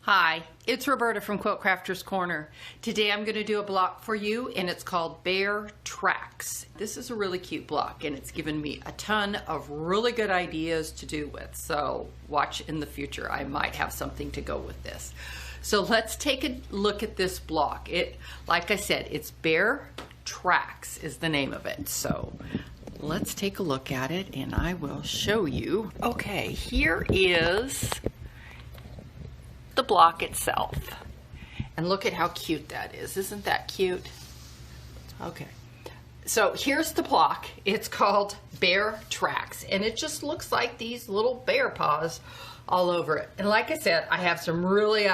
Hi, it's Roberta from Quilt Crafters Corner. Today I'm going to do a block for you and it's called Bear Tracks. This is a really cute block and it's given me a ton of really good ideas to do with. So watch in the future, I might have something to go with this. So let's take a look at this block. Like I said, it's Bear Tracks is the name of it. So let's take a look at it and I will show you. Okay, here is the block itself. And look at how cute that is. Isn't that cute? Okay. So here's the block. It's called Bear Tracks. And it just looks like these little bear paws all over it. And like I said, I have some really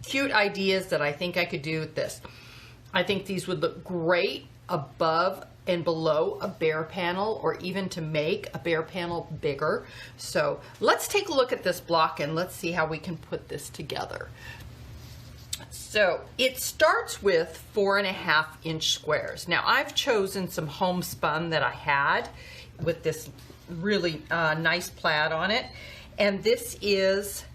cute ideas that I think I could do with this. I think these would look great above and below a bear panel, or even to make a bear panel bigger. So let's take a look at this block and let's see how we can put this together. So it starts with 4.5 inch squares. Now I've chosen some homespun that I had with this really nice plaid on it, and this is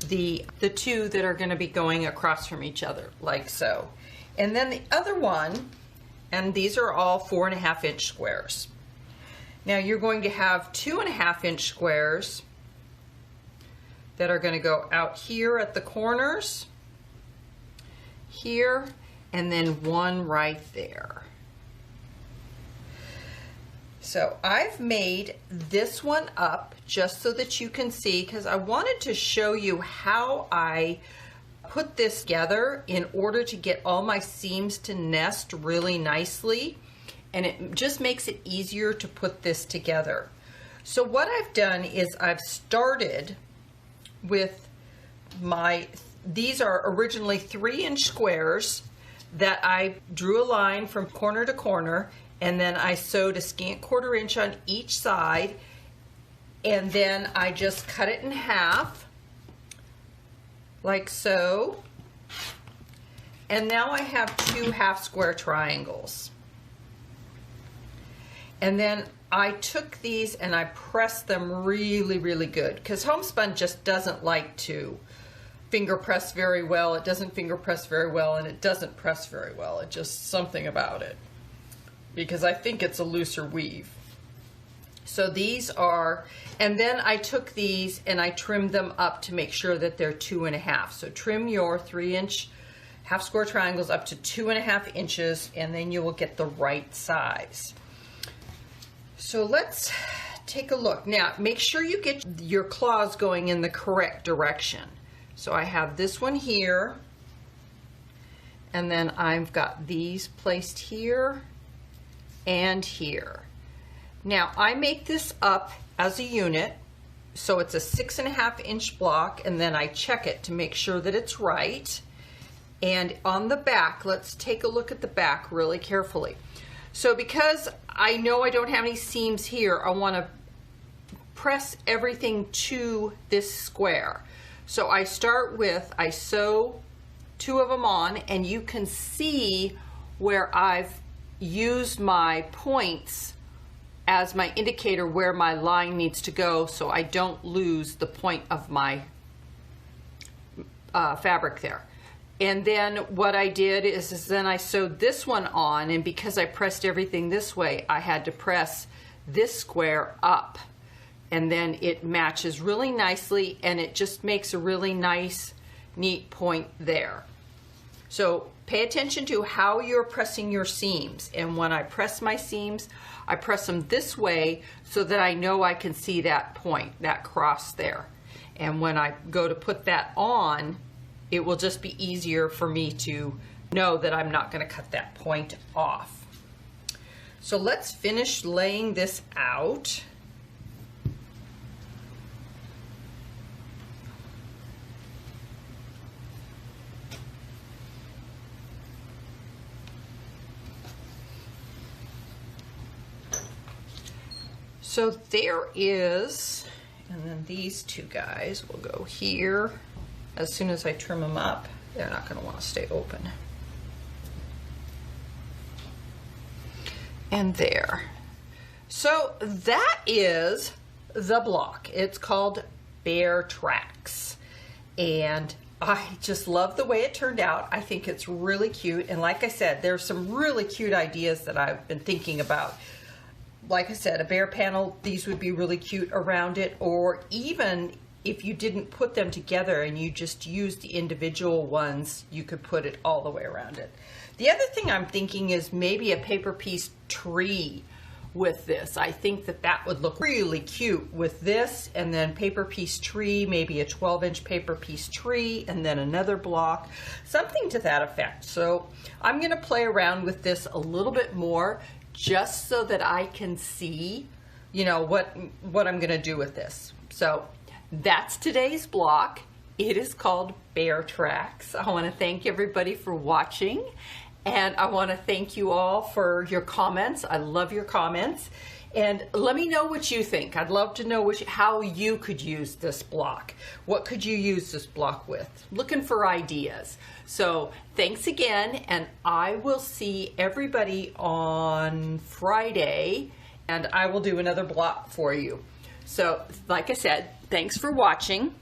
the two that are going to be going across from each other like so. And then the other one, and these are all 4.5 inch squares. Now you're going to have 2.5 inch squares that are going to go out here at the corners, here, and then one right there. So I've made this one up just so that you can see, because I wanted to show you how I put this together in order to get all my seams to nest really nicely, and it just makes it easier to put this together. So what I've done is I've started with these are originally 3 inch squares that I drew a line from corner to corner, and then I sewed a scant 1/4 inch on each side, and then I just cut it in half like so, and now I have 2 half square triangles. And then I took these and I pressed them really, really good, because homespun just doesn't like to finger press very well. It doesn't finger press very well, and it doesn't press very well. It's just something about it, because I think it's a looser weave. So these are, and then I took these and I trimmed them up to make sure that they're 2.5. So trim your 3 inch half square triangles up to 2.5 inches, and then you will get the right size. So let's take a look. Now make sure you get your claws going in the correct direction. So I have this one here, and then I've got these placed here and here. Now I make this up as a unit, so it's a 6.5 inch block, and then I check it to make sure that it's right. And on the back, let's take a look at the back really carefully. So because I know I don't have any seams here, I want to press everything to this square. So I start with, I sew 2 of them on, and you can see where I've used my points as my indicator where my line needs to go, so I don't lose the point of my fabric there. And then what I did is then I sewed this one on, and because I pressed everything this way, I had to press this square up, and then it matches really nicely, and it just makes a really nice, neat point there. So pay attention to how you're pressing your seams. And when I press my seams, I press them this way so that I know I can see that point, that cross there. And when I go to put that on, it will just be easier for me to know that I'm not going to cut that point off. So let's finish laying this out. So there is, and then these 2 guys will go here. As soon as I trim them up, they're not going to want to stay open. And there. So that is the block. It's called Bear Tracks. and I just love the way it turned out. I think it's really cute, and like I said, there's some really cute ideas that I've been thinking about. Like I said, a bear panel, these would be really cute around it, or even if you didn't put them together and you just used the individual ones, you could put it all the way around it. The other thing I'm thinking is maybe a paper piece tree with this. I think that that would look really cute with this, and then paper piece tree, maybe a 12-inch paper piece tree, and then another block, something to that effect. So I'm going to play around with this a little bit more, just so that I can see, you know, what I'm going to do with this. So that's today's block. It is called Bear Tracks. I want to thank everybody for watching, and I want to thank you all for your comments. I love your comments, and let me know what you think. I'd love to know how you could use this block. What could you use this block with? Looking for ideas. So thanks again, and I will see everybody on Friday, and I will do another block for you. So like I said, thanks for watching,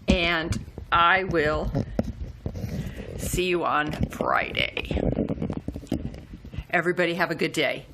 and I will see you on Friday. Everybody have a good day.